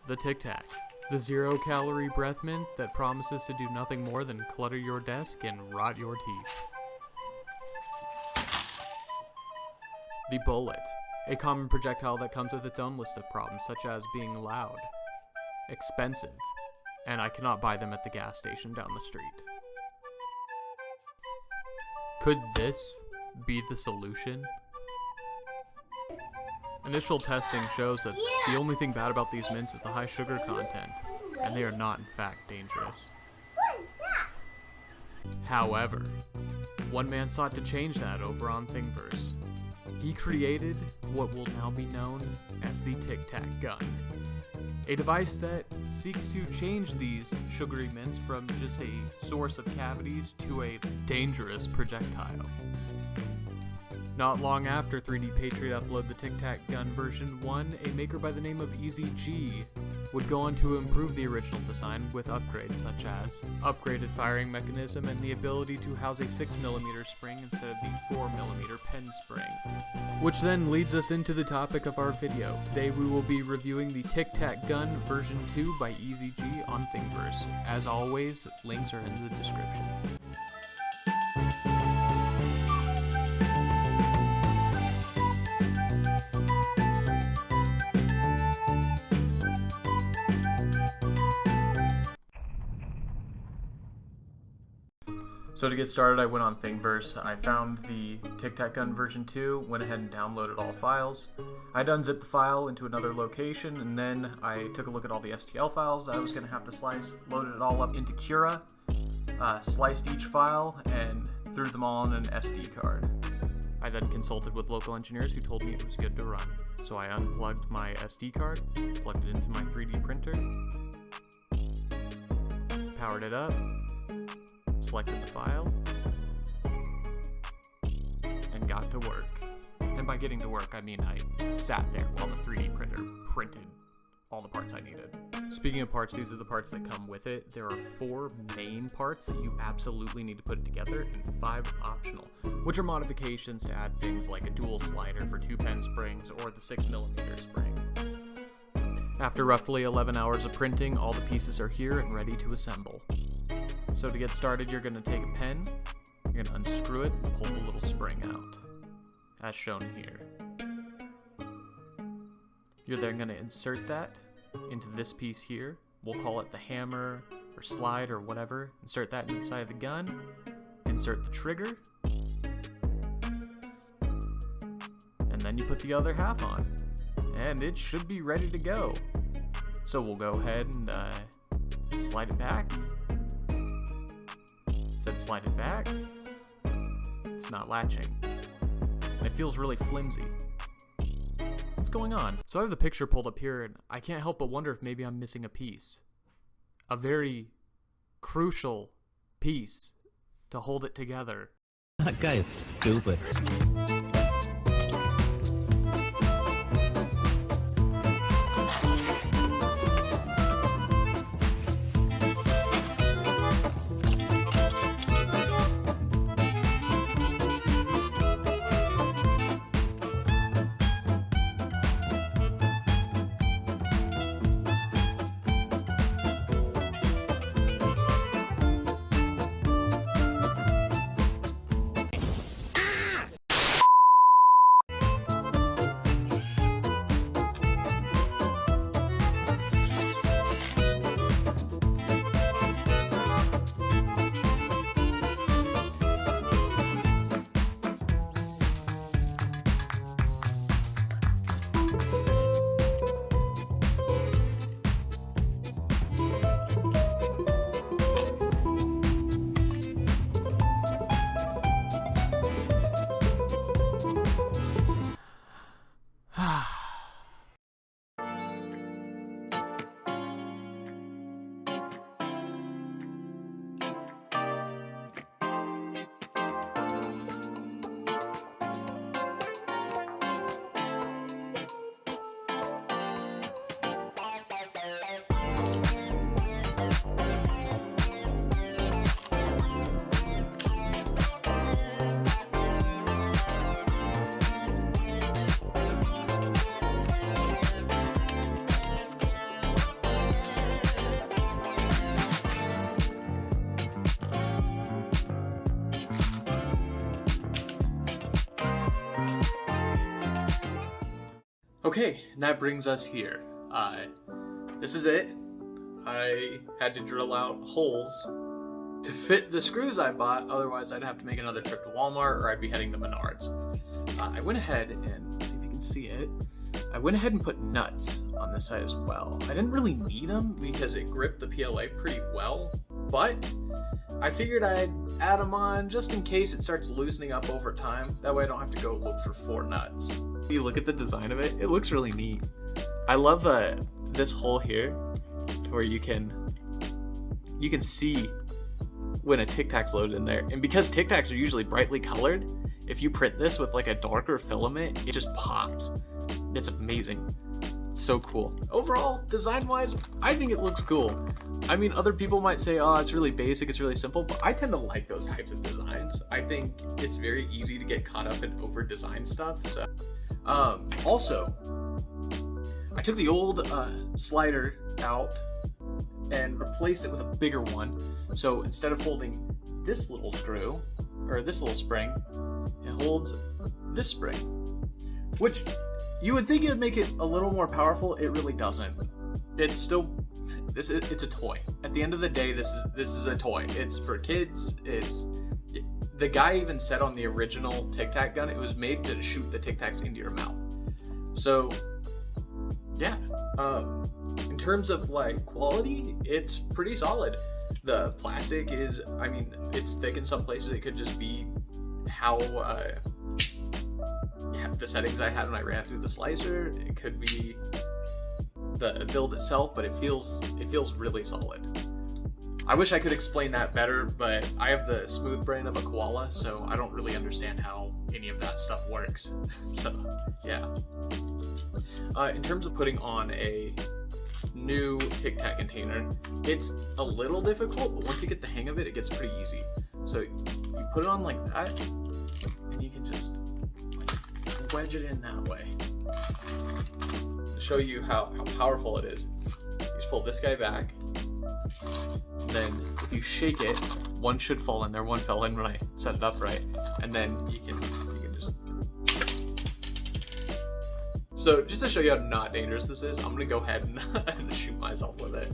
The Tic Tac, the zero-calorie breath mint that promises to do nothing more than clutter your desk and rot your teeth. The Bullet, a common projectile that comes with its own list of problems, such as being loud, expensive, and I cannot buy them at the gas station down the street. Could this be the solution? Initial testing shows that the only thing bad about these mints is the high sugar content, and they are not in fact dangerous. What is that? However, one man sought to change that over on Thingiverse. He created what will now be known as the Tic Tac gun, a device that seeks to change these sugary mints from just a source of cavities to a dangerous projectile. Not long after 3D Patriot uploaded the Tic Tac gun version 1, a maker by the name of EasyG would go on to improve the original design with upgrades such as upgraded firing mechanism and the ability to house a 6mm spring instead of the 4mm pen spring. Which then leads us into the topic of our video. Today we will be reviewing the Tic Tac gun version 2 by EasyG on Thingiverse. As always, links are in the description. So to get started, I went on Thingiverse. I found the Tic Tac gun version 2, went ahead and downloaded all files. I'd unzipped the file into another location, and then I took a look at all the STL files I was going to have to slice, loaded it all up into Cura, sliced each file, and threw them all on an SD card. I then consulted with local engineers who told me it was good to run. So I unplugged my SD card, plugged it into my 3D printer, powered it up, selected the file, and got to work. And by getting to work, I mean I sat there while the 3D printer printed all the parts I needed. Speaking of parts, these are the parts that come with it. There are 4 main parts that you absolutely need to put together and 5 optional, which are modifications to add things like a dual slider for 2 pen springs or the 6mm spring. After roughly 11 hours of printing, all the pieces are here and ready to assemble. So to get started, you're going to take a pen, you're going to unscrew it and pull the little spring out, as shown here. You're then going to insert that into this piece here. We'll call it the hammer or slide or whatever. Insert that into the side of the gun, insert the trigger, and then you put the other half on. And it should be ready to go. So we'll go ahead and slide it back. Said slide it back. It's not latching. And it feels really flimsy. What's going on? So I have the picture pulled up here and I can't help but wonder if maybe I'm missing a piece. A very crucial piece to hold it together. That guy is stupid. Okay, and that brings us here. This is it. I had to drill out holes to fit the screws I bought, otherwise I'd have to make another trip to Walmart or I'd be heading to Menards. I went ahead and, see if you can see it, I went ahead and put nuts on this side as well. I didn't really need them because it gripped the PLA pretty well, but I figured I'd add them on just in case it starts loosening up over time. That way I don't have to go look for 4 nuts. If you look at the design of it, it looks really neat. I love this hole here where you can see when a Tic Tac's loaded in there. And because Tic Tacs are usually brightly colored, if you print this with like a darker filament, it just pops. It's amazing. So cool. Overall, design-wise, I think it looks cool. I mean, other people might say, oh, it's really basic, it's really simple, but I tend to like those types of designs. I think it's very easy to get caught up in over-design stuff. So, also, I took the old slider out and replaced it with a bigger one. So instead of holding this little screw, or this little spring, it holds this spring, which you would think it would make it a little more powerful. It really doesn't. It's still, it's a toy. At the end of the day, this is a toy. It's for kids. The guy even said on the original Tic Tac gun, it was made to shoot the Tic Tacs into your mouth. So, yeah. In terms of like quality, it's pretty solid. The plastic is, I mean, it's thick in some places. It could just be how the settings I had when I ran through the slicer. It could be the build itself, but it feels really solid. I wish I could explain that better, but I have the smooth brain of a koala, so I don't really understand how any of that stuff works. So, yeah. In terms of putting on a new Tic Tac container, it's a little difficult, but once you get the hang of it, it gets pretty easy. So you put it on like that, and you can just wedge it in that way. To show you how powerful it is, you just pull this guy back, then if you shake it, one should fall in there. One fell in when I set it up right, and then you can just. So just to show you how not dangerous this is, I'm gonna go ahead and shoot myself with it.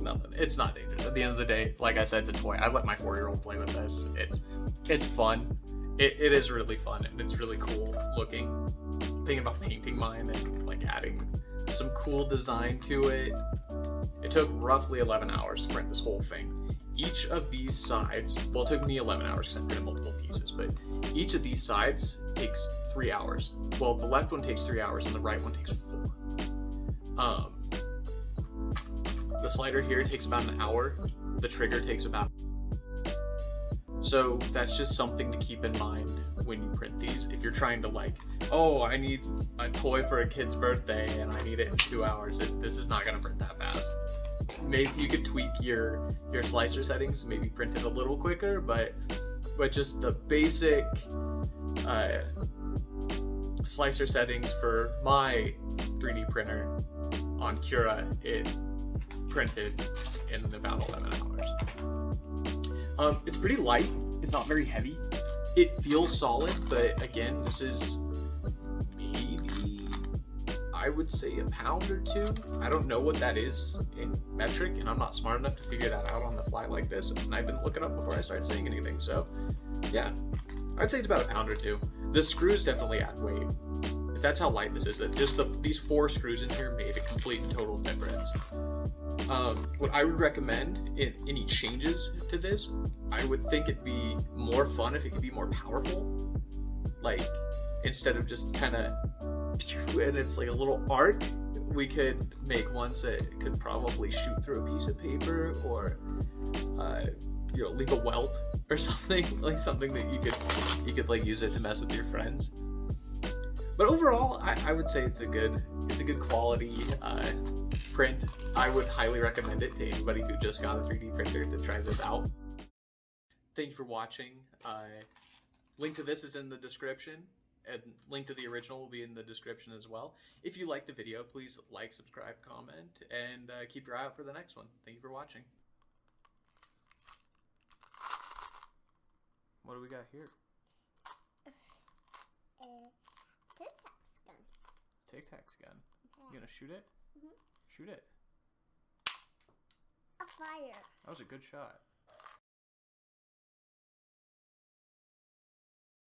Nothing. It's not dangerous. At the end of the day, like I said, it's a toy. I let my 4-year-old play with this. It's fun. It is really fun, and it's really cool looking. Thinking about painting mine and like adding some cool design to it. It took roughly 11 hours to print this whole thing. Each of these sides, well, it took me 11 hours because I printed multiple pieces, but each of these sides takes 3 hours. Well, the left one takes 3 hours and the right one takes 4. The slider here takes about an hour. The trigger takes about. So that's just something to keep in mind when you print these. If you're trying to like, oh, I need a toy for a kid's birthday and I need it in 2 hours, this is not gonna print that fast. Maybe you could tweak your slicer settings, maybe print it a little quicker, but just the basic slicer settings for my 3D printer on Cura, it printed in about 11 hours. It's pretty light. It's not very heavy. It feels solid, but again, this is maybe, I would say, a pound or 2. I don't know what that is in metric, and I'm not smart enough to figure that out on the fly like this, and I didn't look it up before I started saying anything, so yeah, I'd say it's about a pound or 2. The screws definitely add weight. That's how light this is. That just these 4 screws in here made a complete and total difference. What I would recommend in any changes to this, I would think it'd be more fun if it could be more powerful. Like, instead of just kind of, and it's like a little arc, we could make ones that could probably shoot through a piece of paper or, leave a welt or something, like something that you could like use it to mess with your friends. But overall, I would say it's a good quality print. I would highly recommend it to anybody who just got a 3D printer to try this out. Thank you for watching. Link to this is in the description, and link to the original will be in the description as well. If you liked the video, please like, subscribe, comment, and keep your eye out for the next one. Thank you for watching. What do we got here? Tic Tac's gun. You gonna shoot it? Mhm. Shoot it. A fire. That was a good shot.